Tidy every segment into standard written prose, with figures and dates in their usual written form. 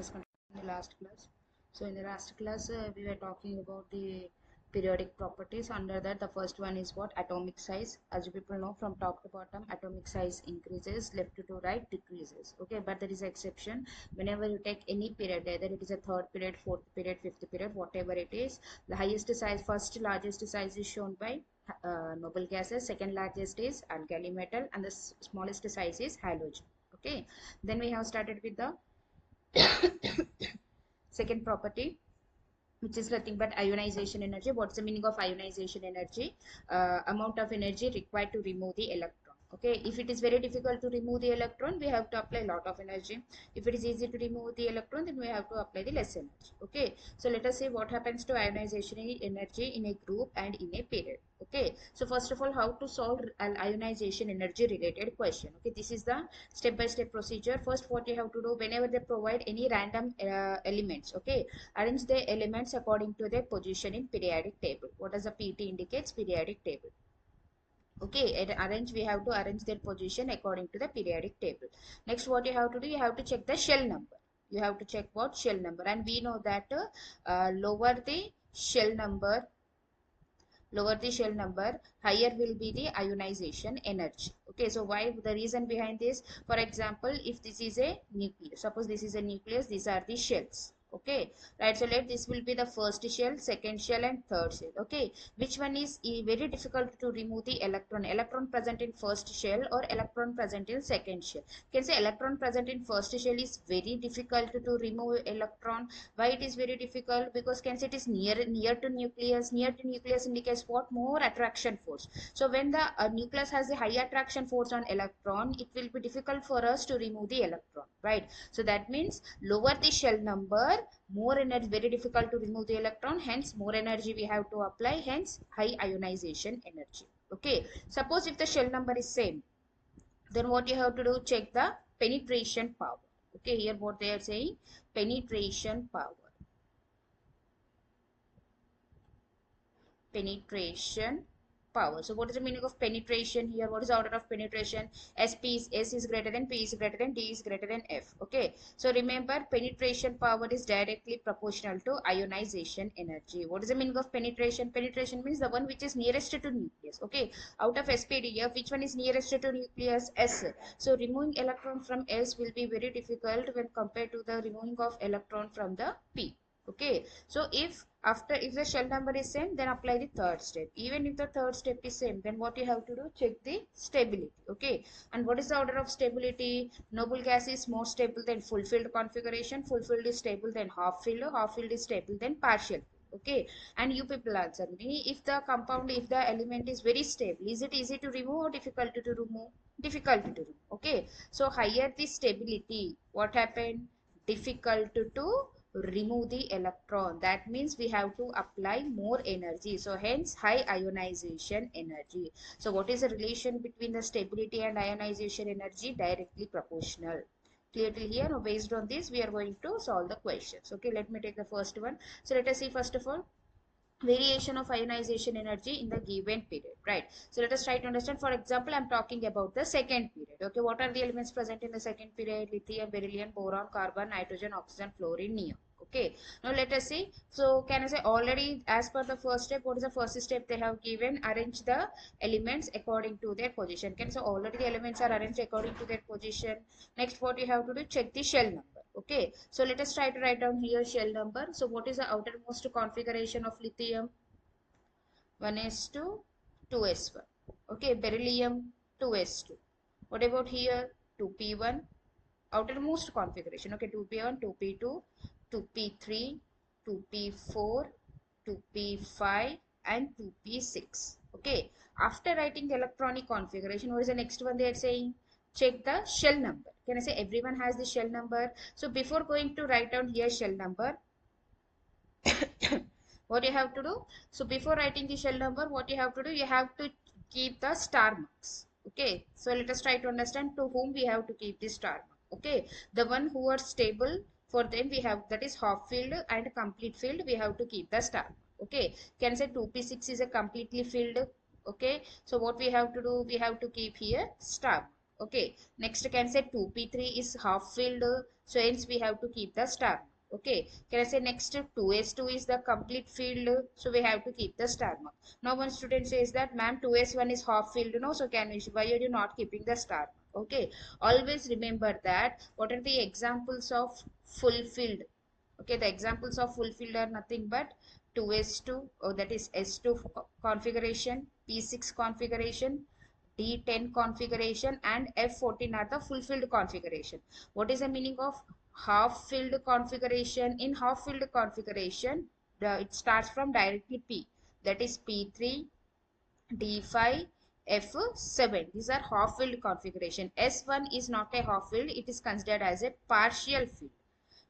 discussed in the last class. So in the last class, we were talking about the periodic properties. Under that, the first one is what? Atomic size. As you people know, from top to bottom, atomic size increases, left to right decreases. Okay, but there is an exception. Whenever you take any period, whether it is a third period, fourth period, fifth period, whatever it is, the highest size, first largest size is shown by noble gases, second largest is alkali metal, and the smallest size is halogen. Okay, then we have started with the second property, which is nothing but ionization energy. What's the meaning of ionization energy? Amount of energy required to remove the electron. Okay, if it is very difficult to remove the electron, we have to apply a lot of energy. If it is easy to remove the electron, then we have to apply the less energy. Okay, so let us see what happens to ionization energy in a group and in a period. Okay, so first of all, how to solve an ionization energy related question. Okay, this is the step-by-step procedure. First, what you have to do, whenever they provide any random elements, okay, arrange the elements according to their position in periodic table. What does the PT indicates? Periodic table. Okay, we have to arrange their position according to the periodic table. Next, what you have to do, you have to check the shell number. You have to check what? Shell number. And we know that lower the shell number, higher will be the ionization energy. Okay, so why? The reason behind this, for example, if this is a nucleus, suppose this is a nucleus, these are the shells. Okay, right, so let this will be the first shell, second shell, and third shell. Okay, which one is very difficult to remove the electron present in first shell or electron present in second shell? Can say electron present in first shell is very difficult to remove electron. Why it is very difficult? Because can say it is near to nucleus. Near to nucleus indicates what? More attraction force. So when the nucleus has a high attraction force on electron, it will be difficult for us to remove the electron, right? So that means lower the shell number, more energy, very difficult to remove the electron, hence more energy we have to apply, hence high ionization energy. Okay, suppose if the shell number is same, then what you have to do, check the penetration power. Okay, here what they are saying, penetration power. Penetration power. So what is the meaning of penetration here? What is the order of penetration? S is greater than P is greater than D is greater than F. Okay, so remember, penetration power is directly proportional to ionization energy. What is the meaning of penetration? Penetration means the one which is nearest to nucleus. Okay, out of S, P, D, F, which one is nearest to nucleus? S. So removing electron from S will be very difficult when compared to the removing of electron from the P. Okay, so if the shell number is same, then apply the third step. Even if the third step is same, then what you have to do, check the stability. Okay, and what is the order of stability? Noble gas is more stable than full filled configuration, full filled is stable than half filled is stable than partial. Okay, and you people answer me, if the compound, if the element is very stable, is it easy to remove or difficult to remove? Difficult to remove. Okay, so higher the stability, what happened? Difficult to remove the electron. That means we have to apply more energy, so hence high ionization energy. So what is the relation between the stability and ionization energy? Directly proportional. Clear till here? Now based on this we are going to solve the questions. Okay, let me take the first one. So let us see first of all variation of ionization energy in the given period, right? So let us try to understand. For example, I'm talking about the second period. Okay, what are the elements present in the second period? Lithium, beryllium, boron, carbon, nitrogen, oxygen, fluorine, neon. Okay, now let us see. So can I say, already as per the first step, what is the first step they have given? Arrange the elements according to their position. Can, so already the elements are arranged according to their position. Next, what you have to do, check the shell number. Okay, so let us try to write down here shell number. So what is the outermost configuration of lithium? 1s2 2s1. Okay, beryllium 2s2. What about here? 2p1, outermost configuration. Okay, 2p1, 2p2, 2p3, 2p4, 2p5, and 2p6. Okay, after writing the electronic configuration, what is the next one they are saying? Check the shell number. Can I say everyone has the shell number? So before going to write down here shell number, what you have to do? So before writing the shell number, what you have to do? You have to keep the star marks. Okay, so let us try to understand to whom we have to keep the star mark. Okay, the one who are stable, for them we have, that is half filled and complete filled, we have to keep the star mark. Okay, can say 2p6 is a completely filled. Okay, so what we have to do? We have to keep here star mark. Okay, next can say 2p3 is half filled, so hence we have to keep the star mark. Okay, can I say next 2s2 is the complete filled, so we have to keep the star mark. Now one student says that ma'am 2s1 is half filled, no, so can we, why are you not keeping the star mark? Okay, always remember that what are the examples of fulfilled. Okay, the examples of fulfilled are nothing but 2s2, that is s2 configuration, p6 configuration, D10 configuration, and F14 are the fulfilled configuration. What is the meaning of half filled configuration? In half filled configuration, it starts from directly P, that is P3, D5, F7. These are half filled configuration. S1 is not a half filled, it is considered as a partial filled.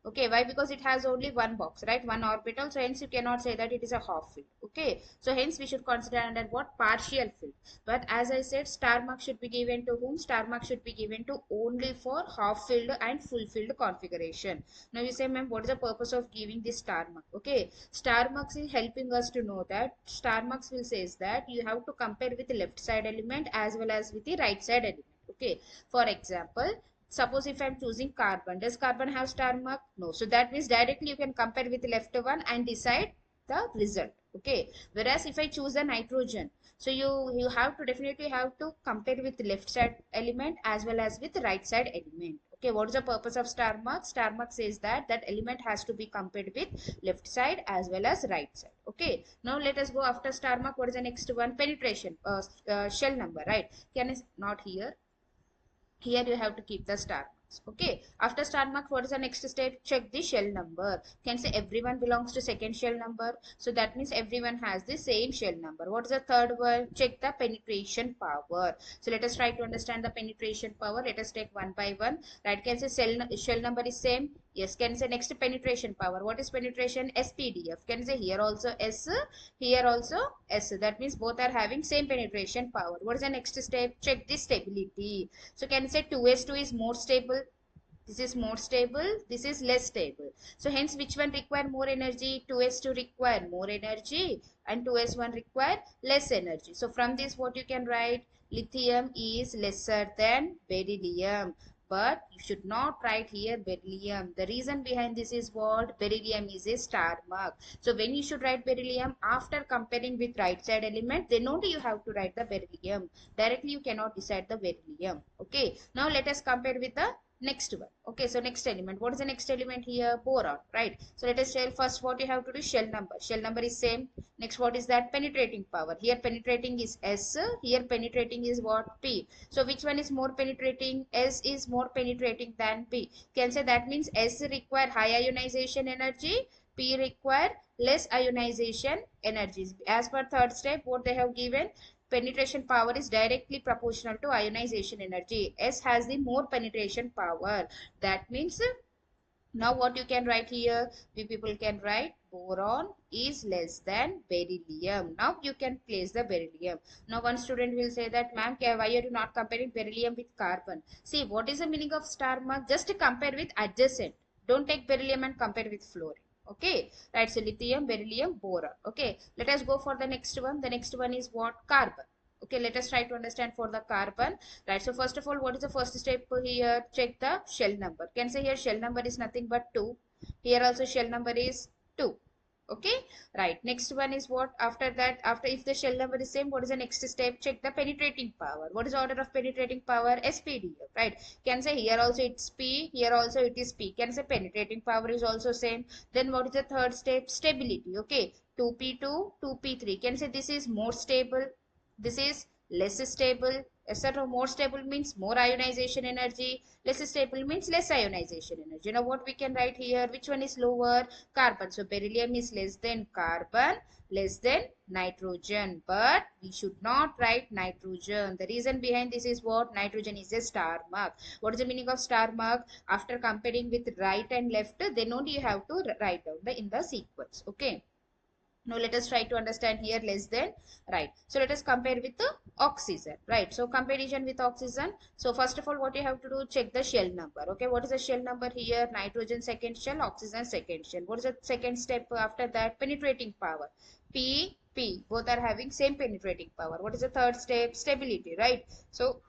Okay, why? Because it has only one box, right? One orbital, so hence you cannot say that it is a half filled. Okay, so hence we should consider under what? Partial filled. But as I said, star mark should be given to whom? Star mark should be given to only for half filled and full filled configuration. Now you say, ma'am, what is the purpose of giving this star mark? Okay, star marks is helping us to know that star marks will says that you have to compare with the left side element as well as with the right side element. Okay, for example, suppose if I'm choosing carbon, does carbon have star mark? No. So that means directly you can compare with the left one and decide the result. Okay. Whereas if I choose a nitrogen, so you have to definitely have to compare with the left side element as well as with the right side element. Okay. What is the purpose of star mark? Star mark says that that element has to be compared with left side as well as right side. Okay. Now let us go after star mark. What is the next one? Penetration. Shell number. Right. Can is not here. Here you have to keep the star marks. Okay, after star mark, what is the next step? Check the shell number. Can say everyone belongs to second shell number, so that means everyone has the same shell number. What is the third one? Check the penetration power. So let us try to understand the penetration power. Let us take one by one. Right, can say shell number is same. Yes, can say next penetration power. What is penetration? SPDF. Can say here also S, here also S. That means both are having same penetration power. What is the next step? Check the stability. So can say 2s2 is more stable. This is more stable. This is less stable. So hence which one require more energy? 2s2 require more energy and 2s1 require less energy. So from this what you can write? Lithium is lesser than beryllium. But you should not write here beryllium. The reason behind this is what? Beryllium is a star mark. So when you should write beryllium, after comparing with right side element, then only you have to write the beryllium. Directly you cannot decide the beryllium. Okay. Now let us compare with the next one. Okay, so next element. What is the next element here? Boron, right? So let us tell first what you have to do. Shell number. Shell number is same. Next, what is that? Penetrating power. Here penetrating is S. Here penetrating is what? P. So which one is more penetrating? S is more penetrating than P. Can say that means S require high ionization energy. P require less ionization energies. As per third step, what they have given, penetration power is directly proportional to ionization energy. S has the more penetration power. That means now what you can write here? We people can write boron is less than beryllium. Now you can place the beryllium. Now one student will say that, ma'am, why are you not comparing beryllium with carbon? See, what is the meaning of star mark? Just to compare with adjacent. Don't take beryllium and compare with fluorine. Okay, right? So lithium, beryllium, boron. Okay, let us go for the next one. The next one is what? Carbon. Okay, let us try to understand for the carbon. Right, so first of all, what is the first step here? Check the shell number. Can say here shell number is nothing but 2. Here also shell number is 2. Okay, right. Next one is what? After that, after if the shell number is same, what is the next step? Check the penetrating power. What is the order of penetrating power? SPDF, right? Can say here also it's P, here also it is P. Can say penetrating power is also same. Then what is the third step? Stability. Okay, 2p2, 2p3. Can say this is more stable, this is less stable, etc. More stable means more ionization energy, less stable means less ionization energy. Now what we can write here? Which one is lower? Carbon. So beryllium is less than carbon, less than nitrogen. But we should not write nitrogen. The reason behind this is what? Nitrogen is a star mark. What is the meaning of star mark? After comparing with right and left, then only you have to write down the in the sequence. Okay. Now let us try to understand here less than, right? So let us compare with the oxygen, right? So comparison with oxygen. So first of all, what you have to do, check the shell number. Okay, what is the shell number here? Nitrogen second shell, oxygen second shell. What is the second step after that? Penetrating power. P, both are having same penetrating power. What is the third step? Stability, right? So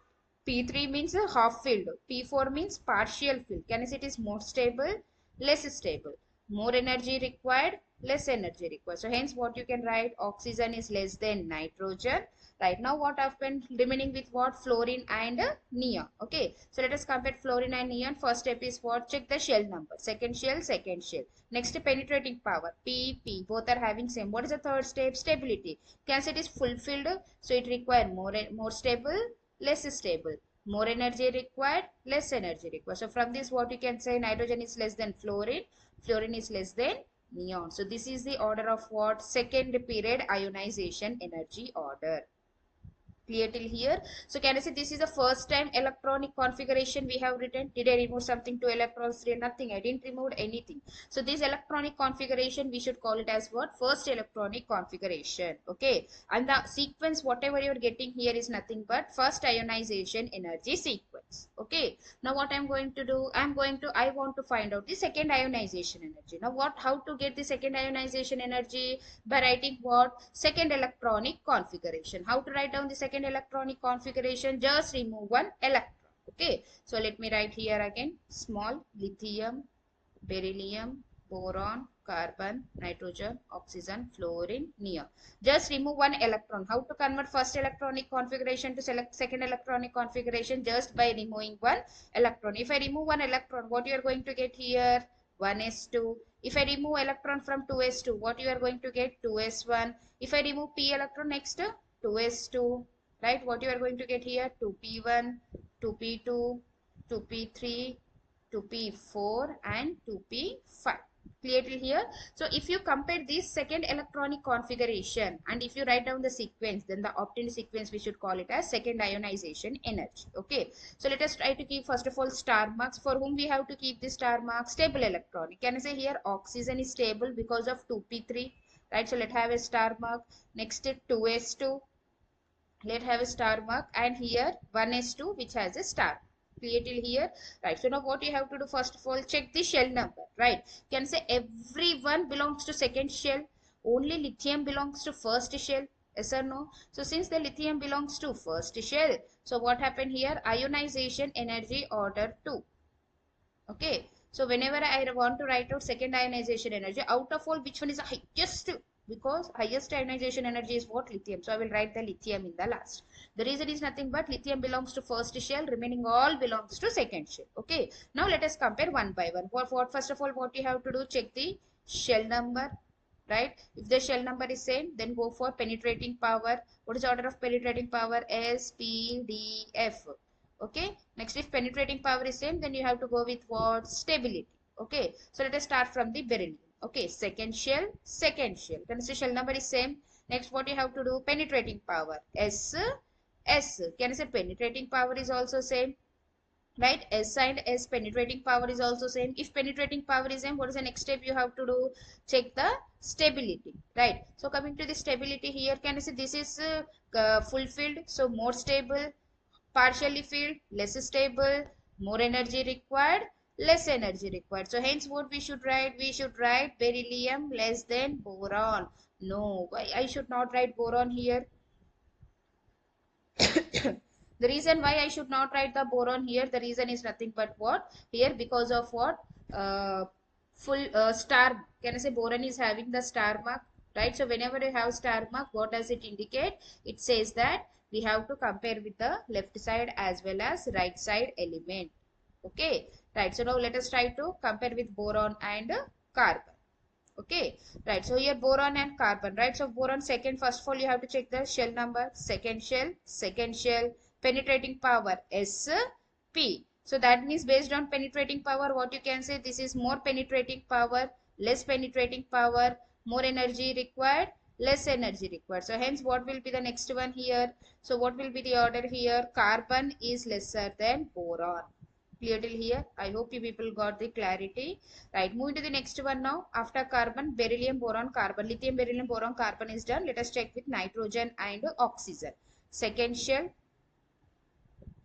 P3 means a half filled. P4 means partial filled. Can I say it is more stable, less stable? More energy required, less energy required. So hence what you can write, oxygen is less than nitrogen. Right now what I've been remaining with what? Fluorine and neon. Okay. So let us compare fluorine and neon. First step is what? Check the shell number. Second shell, second shell. Next penetrating power. P, P. Both are having same. What is the third step? Stability. Can I say it is fulfilled? So it require more stable, less stable. More energy required, less energy required. So from this what you can say, nitrogen is less than fluorine, fluorine is less than neon. So this is the order of what? Second period ionization energy order. Clear till here? So can I say this is the first time electronic configuration we have written? Did I remove something to electrons 3? Nothing. I didn't remove anything. So this electronic configuration we should call it as what? First electronic configuration. Okay. And the sequence whatever you are getting here is nothing but first ionization energy sequence. Okay. Now what I'm going to do? I want to find out the second ionization energy. Now what? How to get the second ionization energy? By writing what? Second electronic configuration. How to write down the second electronic configuration? Just remove one electron. Okay. So let me write here again. Small lithium, beryllium, boron, carbon, nitrogen, oxygen, fluorine, neon. Just remove one electron. How to convert first electronic configuration to select second electronic configuration? Just by removing one electron. If I remove one electron, what you are going to get here? 1s2. If I remove electron from 2s2, what you are going to get? 2s1. If I remove p electron next, 2s2. Right? What you are going to get here? 2p1, 2p2, 2p3, 2p4 and 2p5. Clear till here? So if you compare this second electronic configuration and if you write down the sequence, then the obtained sequence we should call it as second ionization energy. Okay. So let us try to keep first of all star marks. For whom we have to keep the star mark? Stable electronic. Can I say here oxygen is stable because of 2p3. Right. So let's have a star mark. Next 2s2. Let's have a star mark, and here 1s2 which has a star. Clear till here? Right. So now what you have to do, first of all, check the shell number. Right. You can say everyone belongs to second shell. Only lithium belongs to first shell. Yes or no? So since the lithium belongs to first shell, so what happened here? Ionization energy order 2. Okay. So whenever I want to write out second ionization energy, out of all, which one is the highest? Because highest ionization energy is what? Lithium. So I will write the lithium in the last. The reason is nothing but lithium belongs to first shell, remaining all belongs to second shell. Okay. Now let us compare one by one. First of all, what you have to do, check the shell number. Right. If the shell number is same, then go for penetrating power. What is the order of penetrating power? S, P, D, F. Okay. Next, if penetrating power is same, then you have to go with what? Stability. Okay. So let us start from the beryllium. Okay. Second shell, second shell. Consider shell number is same. Next, what you have to do? Penetrating power. S, S. Can I say penetrating power is also same? Right. S and S penetrating power is also same. If penetrating power is same, what is the next step you have to do? Check the stability. Right. So coming to the stability here, can I say this is fulfilled? So more stable, partially filled, less stable, more energy required, less energy required. So hence what we should write? We should write beryllium less than boron. No, I should not write boron here. The reason why I should not write the boron here, the reason is nothing but what? Here because of what? Full star. Can I say boron is having the star mark? Right. So whenever you have star mark, what does it indicate? It says that we have to compare with the left side as well as right side element. Okay. Right. So now let us try to compare with boron and carbon. Okay. Right. So here boron and carbon. Right. So boron second. First of all, you have to check the shell number. Second shell. Second shell. Penetrating power S, P. So that means based on penetrating power, what you can say, this is more penetrating power, less penetrating power, more energy required, less energy required. So hence what will be the next one here? So what will be the order here? Carbon is lesser than boron. Clear till here? I hope you people got the clarity. Right, moving to the next one now. After carbon, beryllium, boron, carbon, lithium, beryllium, boron, carbon is done. Let us check with nitrogen and oxygen. Second shell.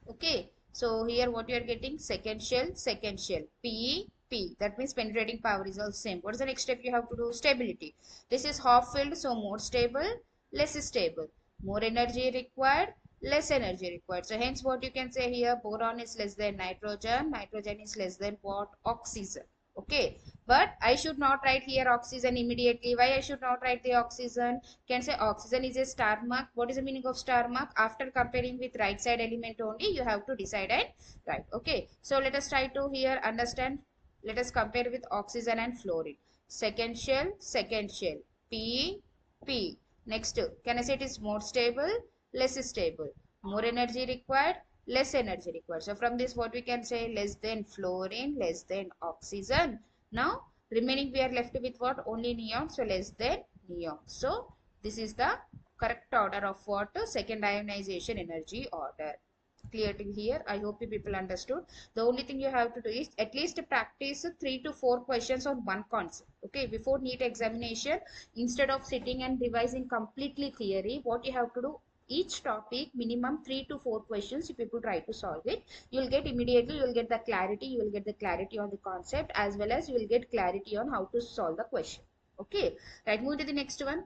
Okay, so here what you are getting? Second shell, second shell. P, P. That means penetrating power is also same. What is the next step you have to do? Stability. This is half filled, so more stable, less stable. More energy required, less energy required. So hence what you can say here, boron is less than nitrogen, nitrogen is less than what? Oxygen. Okay, but I should not write here oxygen immediately. Why I should not write the oxygen? Can say oxygen is a star mark. What is the meaning of star mark? After comparing with right side element only, you have to decide and write. Okay, so let us try to here understand. Let us compare with oxygen and fluorine. Second shell, P, P. Next, can I say it is more stable, less stable? More energy required, less energy required. So from this what we can say, less than fluorine, less than oxygen. Now remaining we are left with what? Only neon, so less than neon. So this is the correct order of what? Second ionization energy order. Clear to here? I hope you people understood. The only thing you have to do is at least practice 3 to 4 questions on one concept. Okay, before NEET examination, instead of sitting and revising completely theory, what you have to do, each topic minimum 3 to 4 questions, if people try to solve it, you'll get immediately, you'll get the clarity, you will get the clarity on the concept, as well as you will get clarity on how to solve the question. Okay, right, move to the next one.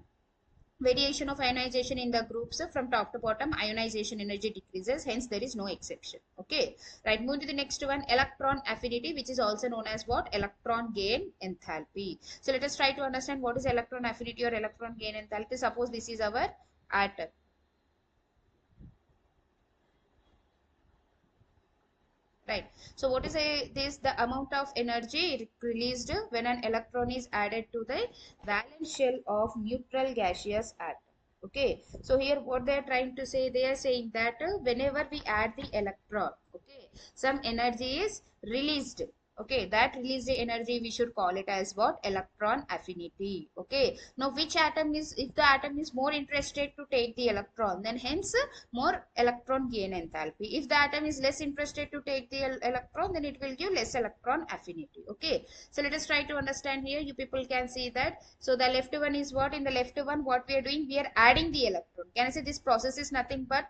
Variation of ionization in the groups, from top to bottom ionization energy decreases, hence there is no exception. Okay, right, move to the next one, electron affinity, which is also known as what? Electron gain enthalpy. So let us try to understand what is electron affinity or electron gain enthalpy. Suppose this is our atom. Right, so what is this? The amount of energy released when an electron is added to the valence shell of neutral gaseous atom. Okay, so here what they are trying to say, they are saying that whenever we add the electron, okay, some energy is released. Okay, that released energy we should call it as what? Electron affinity. Okay, now which atom is, if the atom is more interested to take the electron, then hence more electron gain enthalpy. If the atom is less interested to take the electron, then it will give less electron affinity. Okay, so let us try to understand here. You people can see that. So the left one is what? In the left one, what we are doing, we are adding the electron. Can I say this process is nothing but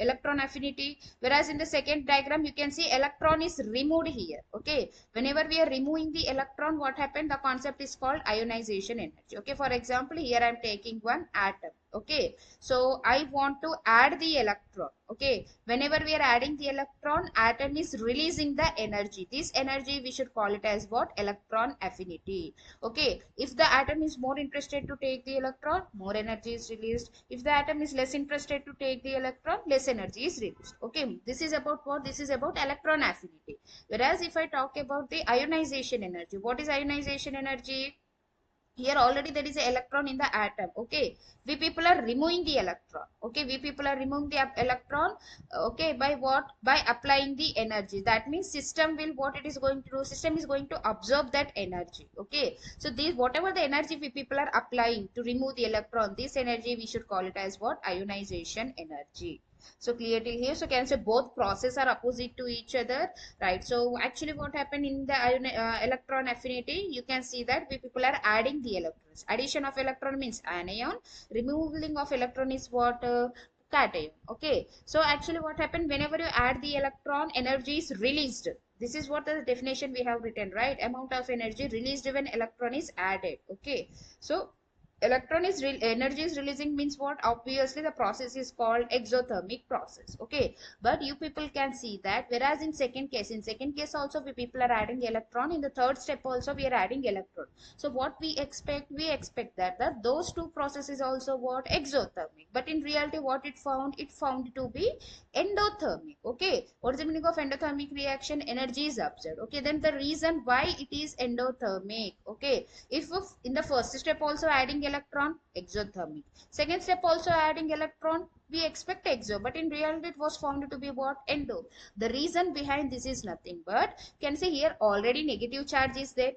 electron affinity? Whereas in the second diagram, you can see electron is removed here. Okay, whenever we are removing the electron, what happened? The concept is called ionization energy. Okay, for example, here I am taking one atom. Okay, so I want to add the electron. Okay, whenever we are adding the electron, atom is releasing the energy. This energy we should call it as what? Electron affinity. Okay, if the atom is more interested to take the electron, more energy is released. If the atom is less interested to take the electron, less energy is released. Okay, this is about what? This is about electron affinity. Whereas if I talk about the ionization energy, what is ionization energy? Here already there is an electron in the atom. Okay, we people are removing the electron. Okay, we people are removing the electron. Okay, by what? By applying the energy. That means system will, what it is going to do, system is going to absorb that energy. Okay, so this, whatever the energy we people are applying to remove the electron, this energy we should call it as what? Ionization energy. So clear till here? So can say both process are opposite to each other, right? So actually what happened in the electron affinity, you can see that we people are adding the electrons. Addition of electron means anion, removing of electron is what? Cation. Okay, so actually what happened, whenever you add the electron, energy is released. This is what the definition we have written, right? Amount of energy released when electron is added. Okay, so electron is energy is releasing means what? Obviously the process is called exothermic process. Okay, but you people can see that, whereas in second case also we people are adding electron, in the third step also we are adding electron. So what we expect that those two processes also what? Exothermic. But in reality what it found to be endothermic. Okay, what is the meaning of endothermic reaction? Energy is absorbed. Okay, then the reason why it is endothermic. Okay, if in the first step also adding electron, exothermic, second step also adding electron, we expect exo, but in reality it was found to be what? Endo. The reason behind this is nothing but, can say here already negative charge is there.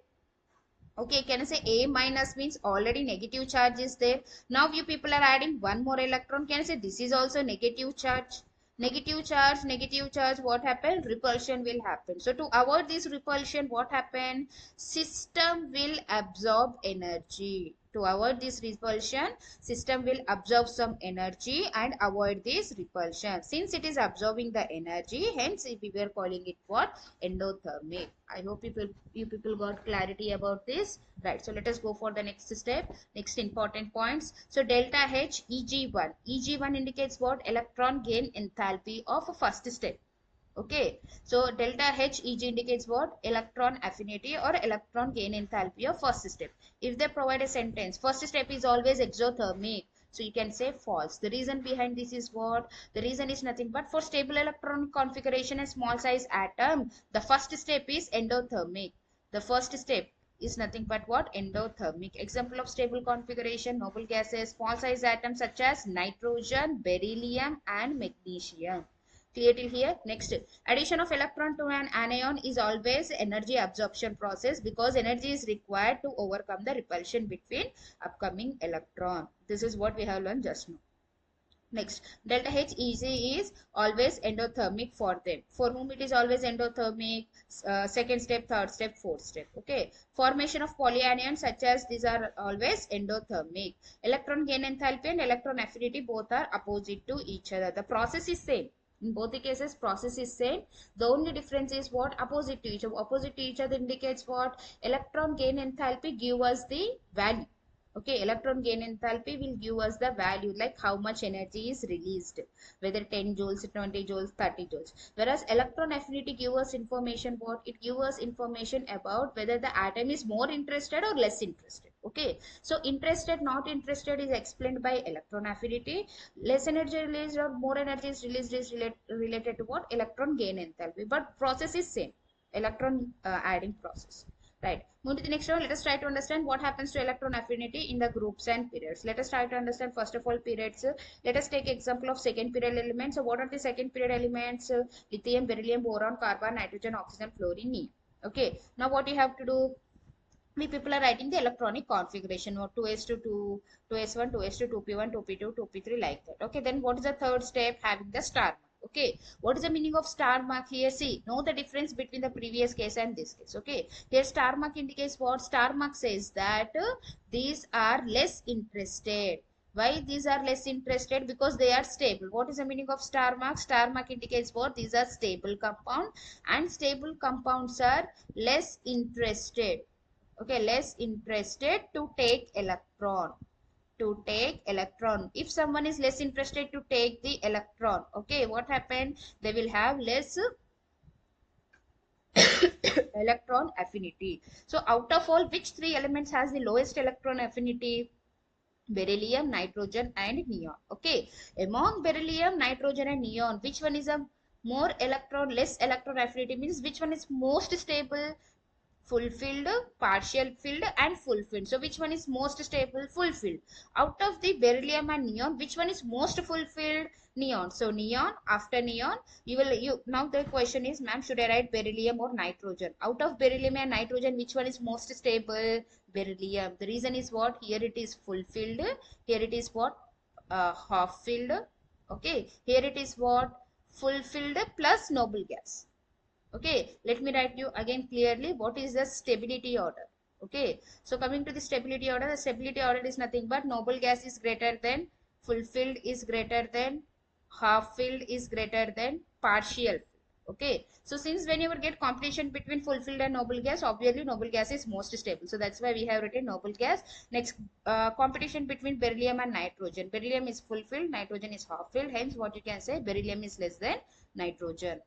Okay, can I say A minus means already negative charge is there. Now you people are adding one more electron. Can I say this is also negative charge? Negative charge, what happened? Repulsion will happen. So to avoid this repulsion, what happened? System will absorb energy. To avoid this repulsion, system will absorb some energy and avoid this repulsion. Since it is absorbing the energy, hence we were calling it what? Endothermic. I hope you people got clarity about this. Right. So let us go for the next step. Next important points. So delta H Eg1. Eg1 indicates what? Electron gain enthalpy of a first step. Okay, so delta H Eg indicates what? Electron affinity or electron gain enthalpy of first step. If they provide a sentence, first step is always exothermic. So you can say false. The reason behind this is what? The reason is nothing but for stable electron configuration and small size atom, the first step is endothermic. The first step is nothing but what? Endothermic. Example of stable configuration, noble gases, small size atoms such as nitrogen, beryllium and magnesium. Clear till here? Next, addition of electron to an anion is always energy absorption process because energy is required to overcome the repulsion between upcoming electron. This is what we have learned just now. Next, delta H is always endothermic for them. For whom it is always endothermic? Second step, third step, fourth step. Okay. Formation of polyanions such as these are always endothermic. Electron gain enthalpy and electron affinity both are opposite to each other. The process is same. In both the cases, process is same. The only difference is what? Opposite to each other. Opposite to each other indicates what? Electron gain enthalpy give us the value. Okay, electron gain enthalpy will give us the value like how much energy is released, whether 10 joules, 20 joules, 30 joules. Whereas electron affinity give us information what? It gives us information about whether the atom is more interested or less interested. Okay, so interested, not interested is explained by electron affinity. Less energy released or more energy is released is related to what? Electron gain enthalpy. But process is same, electron adding process. Right. Move to the next one. Let us try to understand what happens to electron affinity in the groups and periods. Let us try to understand first of all periods. Let us take example of second period elements. So what are the second period elements? Lithium, beryllium, boron, carbon, nitrogen, oxygen, fluorine, neon. Okay. Now what you have to do? We people are writing the electronic configuration or 2s to 2, 2s1, 2s to 2p1, 2p2, 2p3 like that. Okay. Then what is the third step? Having the star mark. Okay, what is the meaning of star mark here? See, know the difference between the previous case and this case. Okay, here star mark indicates what? Star mark says that these are less interested. Why these are less interested? Because they are stable. What is the meaning of star mark? Star mark indicates what? These are stable compound and stable compounds are less interested. Okay, less interested to take electron. To take electron, if someone is less interested to take the electron, okay, what happened? They will have less electron affinity. So out of all, which three elements has the lowest electron affinity? Beryllium, nitrogen and neon. Okay, among beryllium, nitrogen and neon, which one is a more electron, less electron affinity? Means which one is most stable? Fulfilled, partial filled and fulfilled. So which one is most stable? Fulfilled. Out of the beryllium and neon, which one is most fulfilled? Neon. So neon, after neon, you now the question is, ma'am, should I write beryllium or nitrogen? Out of beryllium and nitrogen, which one is most stable? Beryllium. The reason is what? Here it is fulfilled, here it is what? Half filled. Okay, here it is what? Fulfilled plus noble gas. Okay, let me write you again clearly what is the stability order. Okay, so coming to the stability order, the stability order is nothing but noble gas is greater than, fulfilled is greater than, half filled is greater than, partial. Okay, so since whenever get competition between fulfilled and noble gas, obviously noble gas is most stable. So that's why we have written noble gas. Next, competition between beryllium and nitrogen. Beryllium is fulfilled, nitrogen is half filled. Hence, what you can say, beryllium is less than nitrogen.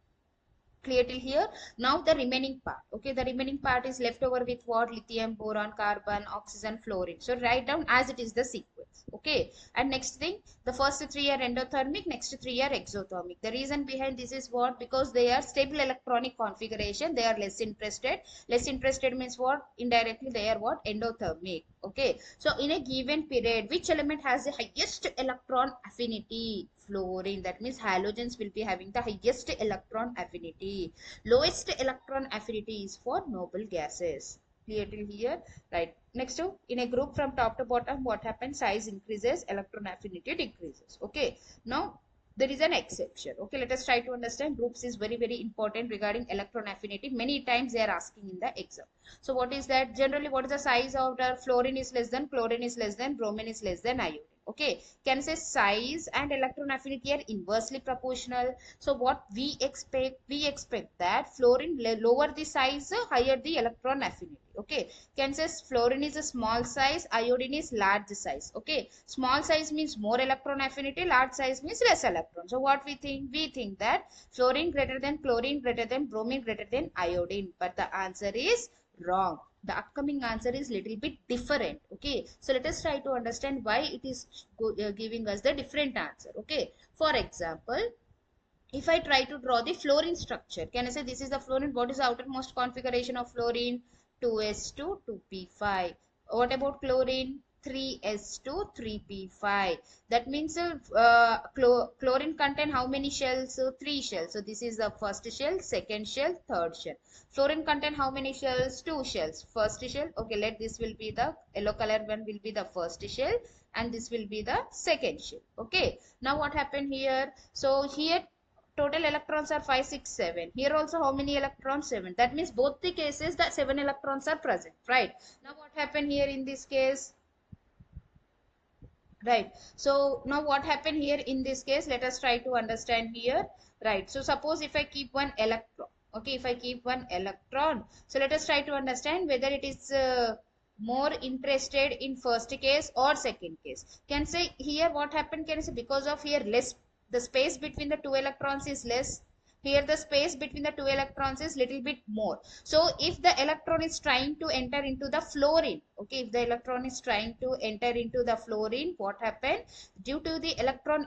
Clear till here? Now the remaining part. Okay, the remaining part is left over with what? Lithium, boron, carbon, oxygen, fluorine. So write down as it is the sequence. Okay, and next thing, the first three are endothermic, next three are exothermic. The reason behind this is what? Because they are stable electronic configuration, they are less interested. Less interested means what? Indirectly they are what? Endothermic. Okay, so in a given period, which element has the highest electron affinity? Fluorine. That means halogens will be having the highest electron affinity. Lowest electron affinity is for noble gases. Clear till here? Right. Next, in a group from top to bottom, what happens? Size increases, electron affinity decreases. Okay. Now there is an exception. Okay, let us try to understand. Groups is very, very important regarding electron affinity. Many times they are asking in the exam. So what is that? Generally, what is the size of the fluorine is less than, chlorine is less than, bromine is less than iodine. Okay, can say size and electron affinity are inversely proportional. So what we expect that fluorine lower the size, higher the electron affinity. Okay, can say fluorine is a small size, iodine is large size. Okay, small size means more electron affinity, large size means less electron. So what we think? We think that fluorine greater than, chlorine greater than, bromine greater than iodine. But the answer is wrong. The upcoming answer is little bit different. Okay, so let us try to understand why it is giving us the different answer. Okay, for example, if I try to draw the fluorine structure, can I say this is the fluorine? What is the outermost configuration of fluorine? 2s2, 2p5. What about chlorine? 3s2, 3p5. That means chlorine contain how many shells? 3 shells. So this is the first shell, second shell, third shell. Fluorine contain how many shells? 2 shells. First shell. Okay, let this will be the yellow color one will be the first shell and this will be the second shell. Okay. Now what happened here? So here total electrons are 5 6 7. Here also how many electrons? 7. That means both the cases that 7 electrons are present, right? Now what happened here in this case? Right, so now what happened here in this case? Let us try to understand here. Right, so suppose if I keep one electron, okay, if I keep one electron, so let us try to understand whether it is more interested in first case or second case. Can say here what happened? Can say because of here less, the space between the two electrons is less. Here the space between the two electrons is little bit more. So if the electron is trying to enter into the fluorine, okay, if the electron is trying to enter into the fluorine, what happened? Due to the electron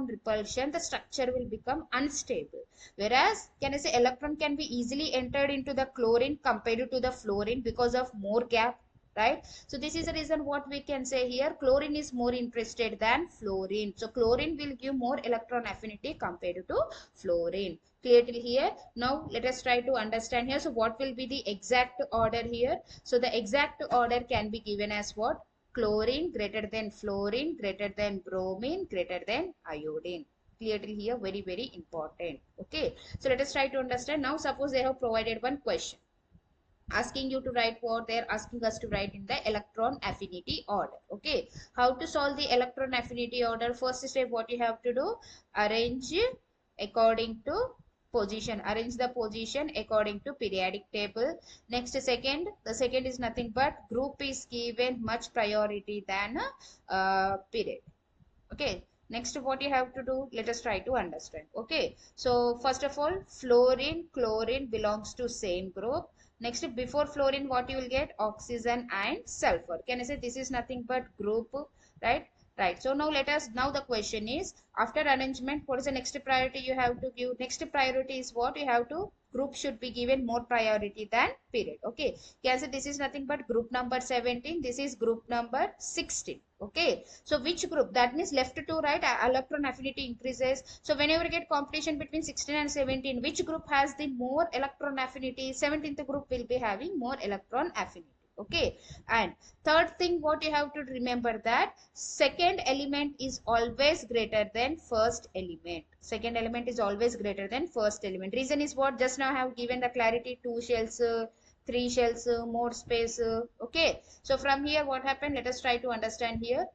repulsion, the structure will become unstable. Whereas can I say electron can be easily entered into the chlorine compared to the fluorine because of more gap, right? So this is the reason what we can say here, chlorine is more interested than fluorine. So chlorine will give more electron affinity compared to fluorine. Clear till here? Now let us try to understand here. So what will be the exact order here? So the exact order can be given as what? Chlorine greater than fluorine greater than bromine greater than iodine. Clear till here? Very, very important. Okay, so let us try to understand. Now suppose they have provided one question asking you to write what they're asking us to write in the electron affinity order. Okay, how to solve the electron affinity order? First step, what you have to do, arrange according to position, arrange the position according to periodic table. Next, second, the second is nothing but group is given much priority than period. Okay, next what you have to do, let us try to understand. Okay, so first of all, fluorine chlorine belongs to same group. Next, before fluorine what you will get? Oxygen and sulfur. Can I say this is nothing but group, right? Right, so now let us, now the question is, after arrangement, what is the next priority you have to give? Next priority is what you have to, group should be given more priority than period. Okay, can say this is nothing but group number 17, this is group number 16. Okay, so which group? That means left to right, electron affinity increases. So whenever you get competition between 16 and 17, which group has the more electron affinity? 17th group will be having more electron affinity. Okay, and third thing what you have to remember, that second element is always greater than first element. Second element is always greater than first element. Reason is what? Just now I have given the clarity, 2 shells, 3 shells, more space. Okay, so from here what happened? Let us try to understand here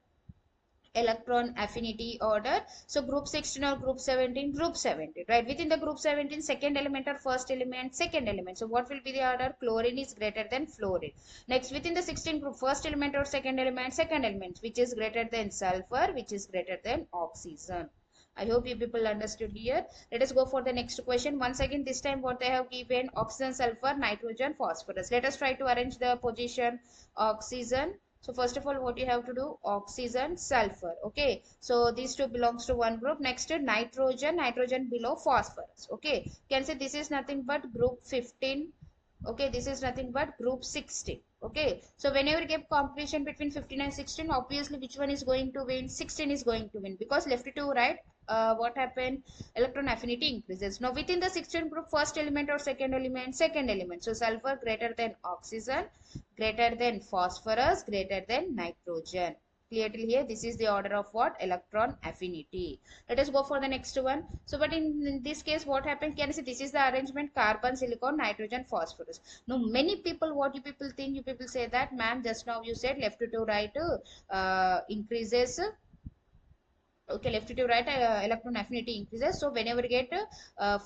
electron affinity order. So group 16 or group 17? Group 17, right? Within the group 17, second element or first element? Second element. So what will be the order? Chlorine is greater than fluorine. Next, within the 16 group, first element or second element? Second element, which is greater than sulfur, which is greater than oxygen. I hope you people understood here. Let us go for the next question. Once again, this time what they have given: oxygen, sulfur, nitrogen, phosphorus. Let us try to arrange the position. Oxygen. So first of all, what you have to do? Oxygen, sulfur. Okay. So these two belongs to one group. Next, nitrogen. Nitrogen below phosphorus. Okay. Can say this is nothing but group 15. Okay, this is nothing but group 16. Okay, so whenever you get competition between 15 and 16, obviously which one is going to win? 16 is going to win, because left to right, what happened? Electron affinity increases. Now within the 16 group, first element or second element? Second element. So sulfur greater than oxygen, greater than phosphorus, greater than nitrogen. Clear till here? This is the order of what? Electron affinity. Let us go for the next one. So, but in this case, what happened? Can you see this is the arrangement: carbon, silicon, nitrogen, phosphorus. Now, many people, what you people think? You people say that, ma'am, just now you said left to right increases. Okay, left to right electron affinity increases. So whenever we get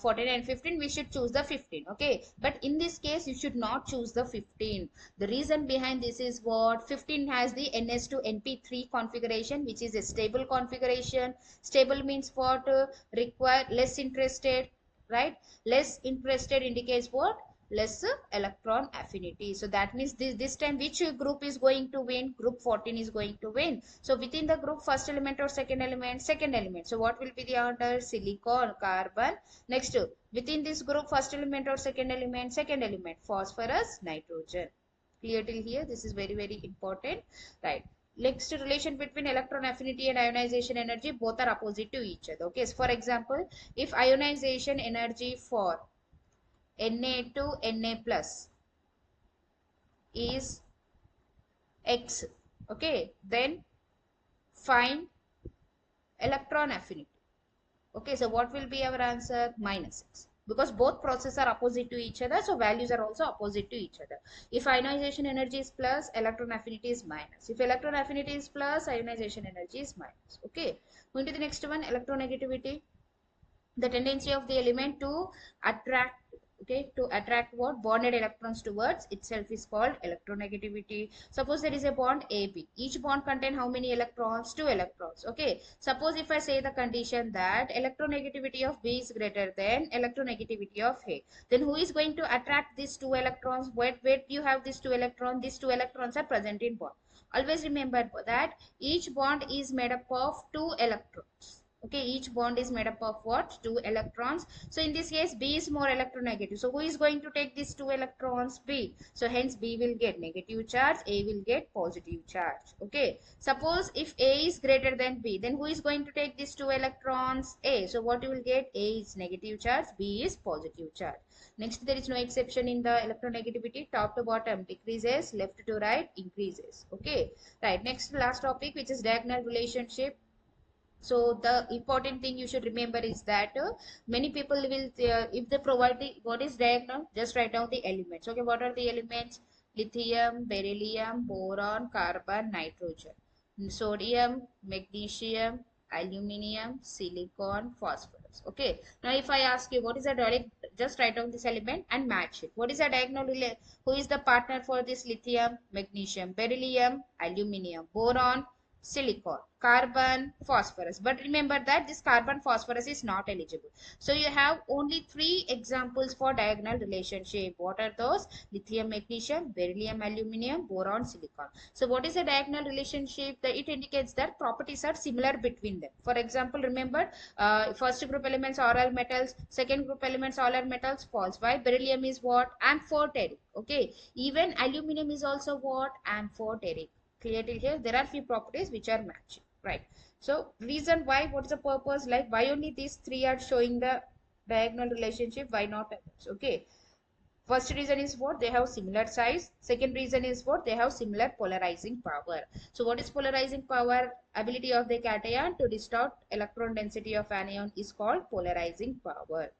14 and 15, we should choose the 15. Okay, but in this case you should not choose the 15. The reason behind this is what? 15 has the ns to np3 configuration, which is a stable configuration. Stable means what? Require less interested, right? Less interested indicates what? Less electron affinity. So that means this time which group is going to win? Group 14 is going to win. So within the group, first element or second element? Second element. So what will be the order? Silicon, carbon. Next, within this group, first element or second element? Second element. Phosphorus, nitrogen. Clear till here? This is very, very important, right? Next, relation between electron affinity and ionization energy, both are opposite to each other. Okay, so for example, if ionization energy for Na to Na plus is X, okay, then find electron affinity. Okay, so what will be our answer? -6. Because both processes are opposite to each other, so values are also opposite to each other. If ionization energy is plus, electron affinity is minus. If electron affinity is plus, ionization energy is minus. Okay, going to the next one, electronegativity. The tendency of the element to attract, okay, to attract what? Bonded electrons towards itself is called electronegativity. Suppose there is a bond AB. Each bond contain how many electrons? 2 electrons. Okay, suppose if I say the condition that electronegativity of B is greater than electronegativity of A, then who is going to attract these 2 electrons? Where do you have these 2 electrons? These 2 electrons are present in bond. Always remember that each bond is made up of 2 electrons. Okay, each bond is made up of what? 2 electrons. So in this case, B is more electronegative. So who is going to take these 2 electrons? B. So hence B will get negative charge, A will get positive charge. Okay, suppose if A is greater than B, then who is going to take these 2 electrons? A. So what you will get? A is negative charge, B is positive charge. Next, there is no exception in the electronegativity. Top to bottom decreases, left to right increases. Okay, right. Next, last topic, which is diagonal relationship. So the important thing you should remember is that many people will, if they provide the, what is diagonal, just write down the elements. Okay, what are the elements? Lithium, beryllium, boron, carbon, nitrogen, sodium, magnesium, aluminium, silicon, phosphorus. Okay, now if I ask you what is a diagonal, just write down this element and match it. What is a diagonal relay? Who is the partner for this? Lithium, magnesium, beryllium, aluminium, boron, silicon, carbon, phosphorus. But remember that this carbon phosphorus is not eligible. So you have only 3 examples for diagonal relationship. What are those? Lithium, magnesium, beryllium, aluminium, boron, silicon. So what is a diagonal relationship? It indicates that properties are similar between them. For example, remember first group elements are all metals, second group elements all are metals, false. Why? Beryllium is what? Amphoteric. Okay, even aluminium is also what? Amphoteric. Clear till here? There are few properties which are matching, right? So reason why, what is the purpose? Like why only these 3 are showing the diagonal relationship? Why not others? Okay, first reason is what? They have similar size. Second reason is what? They have similar polarizing power. So what is polarizing power? Ability of the cation to distort electron density of anion is called polarizing power.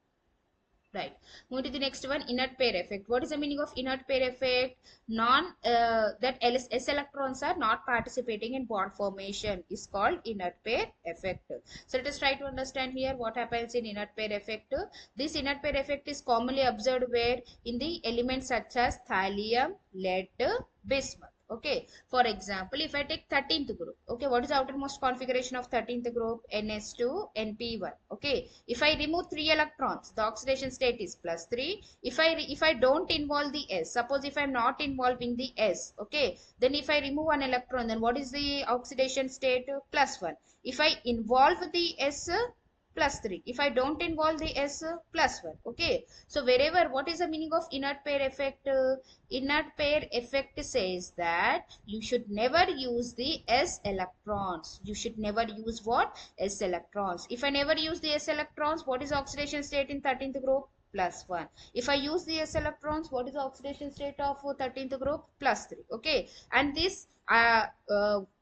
Right. Moving to the next one, inert pair effect. What is the meaning of inert pair effect? That s electrons are not participating in bond formation is called inert pair effect. So let us try to understand here what happens in inert pair effect. This inert pair effect is commonly observed where? In the elements such as thallium, lead, bismuth. Okay, for example, if I take 13th group, okay, what is the outermost configuration of 13th group? Ns2, Np1. Okay, if I remove 3 electrons, the oxidation state is +3. If I don't involve the s, suppose if I'm not involving the s, okay, then if I remove 1 electron, then what is the oxidation state? +1. If I involve the s, +3. If I don't involve the s, +1. Okay, so wherever, what is the meaning of inert pair effect? Inert pair effect says that you should never use the s electrons. You should never use what? S electrons. If I never use the s electrons, what is the oxidation state in 13th group? +1. If I use the s electrons, what is the oxidation state of 13th group? +3. Okay, and this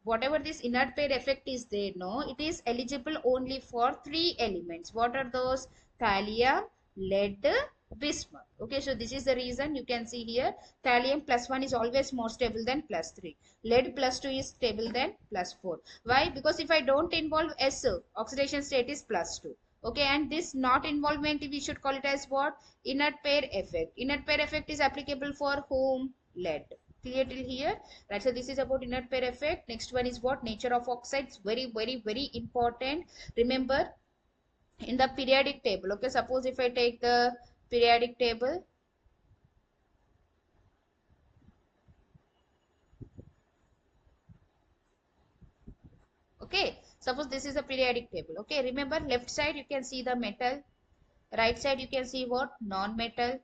whatever this inert pair effect is there, no, it is eligible only for 3 elements. What are those? Thallium, lead, bismuth. Okay, so this is the reason you can see here thallium +1 is always more stable than +3. Lead +2 is stable than +4. Why? Because if I don't involve S, oxidation state is +2. Okay, and this not involvement we should call it as what? Inert pair effect. Inert pair effect is applicable for whom? Lead. Clear till here? Right, so this is about inert pair effect. Next one is what? Nature of oxides. Very important. Remember, in the periodic table, okay, suppose if I take the periodic table, okay, suppose this is a periodic table, okay, remember left side you can see the metal, right side you can see what? Non-metal.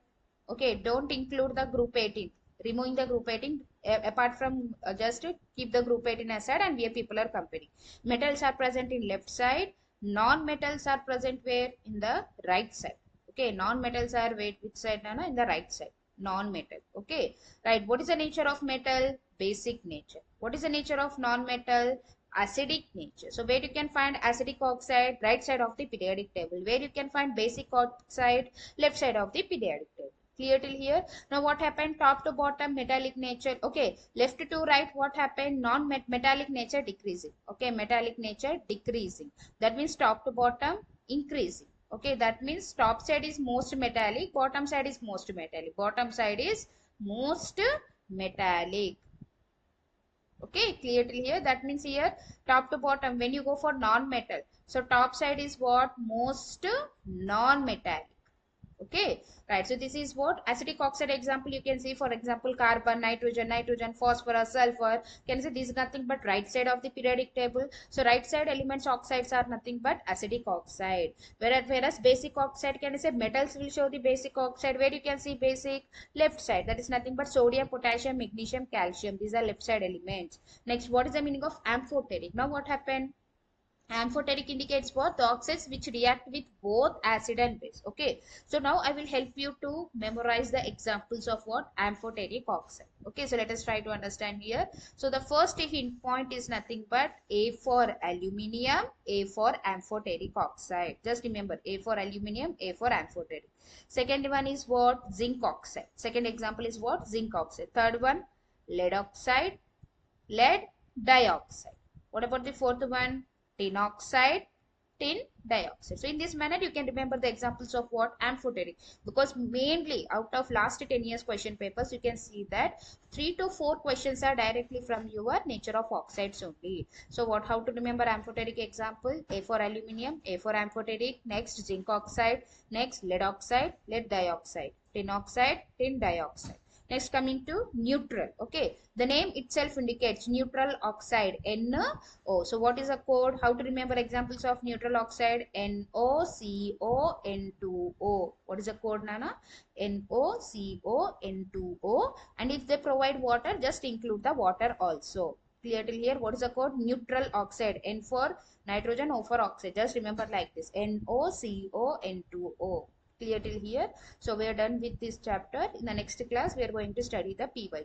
Okay, don't include the group 18, removing the group 18, apart from just keep the group 18 aside, and where people are comparing. Metals are present in left side, non-metals are present where? In the right side. Okay, non-metals are where? Which side? No, no, in the right side. Non-metal. Okay, right. What is the nature of metal? Basic nature. What is the nature of non-metal? Acidic nature. So where you can find acidic oxide? Right side of the periodic table. Where you can find basic oxide? Left side of the periodic table. Clear till here? Now what happened? Top to bottom metallic nature. Okay, left to right what happened? Non-metallic nature decreasing. Okay, metallic nature decreasing. That means top to bottom increasing. Okay, that means top side is most metallic, bottom side is most metallic. Bottom side is most metallic. Okay, clear till here? That means here top to bottom when you go for non-metal, so top side is what? Most non-metallic. Okay, right, so this is what acidic oxide example you can see. For example, carbon, nitrogen, phosphorus, sulfur. Can say this is nothing but right side of the periodic table. So right side elements oxides are nothing but acidic oxide, whereas basic oxide, can you say metals will show the basic oxide, where you can see basic? Left side, that is nothing but sodium, potassium, magnesium, calcium. These are left side elements. Next, what is the meaning of amphoteric? Now what happened? Amphoteric indicates what? The oxides which react with both acid and base. Okay, so now I will help you to memorize the examples of what? Amphoteric oxide. Okay, so let us try to understand here. So the first hint point is nothing but A for aluminium, A for amphoteric oxide. Just remember, A for aluminium, A for amphoteric. Second one is what? Zinc oxide. Second example is what? Zinc oxide. Third one, lead oxide, lead dioxide. What about the fourth one? Tin oxide, tin dioxide. So in this manner you can remember the examples of what? Amphoteric. Because mainly out of last 10 years question papers, you can see that 3 to 4 questions are directly from your nature of oxides only. So what? How to remember amphoteric example? A for aluminium, A for amphoteric, next zinc oxide, next lead oxide, lead dioxide, tin oxide, tin dioxide. Next, coming to neutral. Okay, the name itself indicates neutral oxide, NO. So what is a code? How to remember examples of neutral oxide? NOCO N2O. What is the code, Nana? NOCO N2O. And if they provide water, just include the water also. Clear till here? What is the code? Neutral oxide. N for nitrogen, O for oxide. Just remember like this. NOCO N2O. Clear till here? So we are done with this chapter. In the next class we are going to study the PY.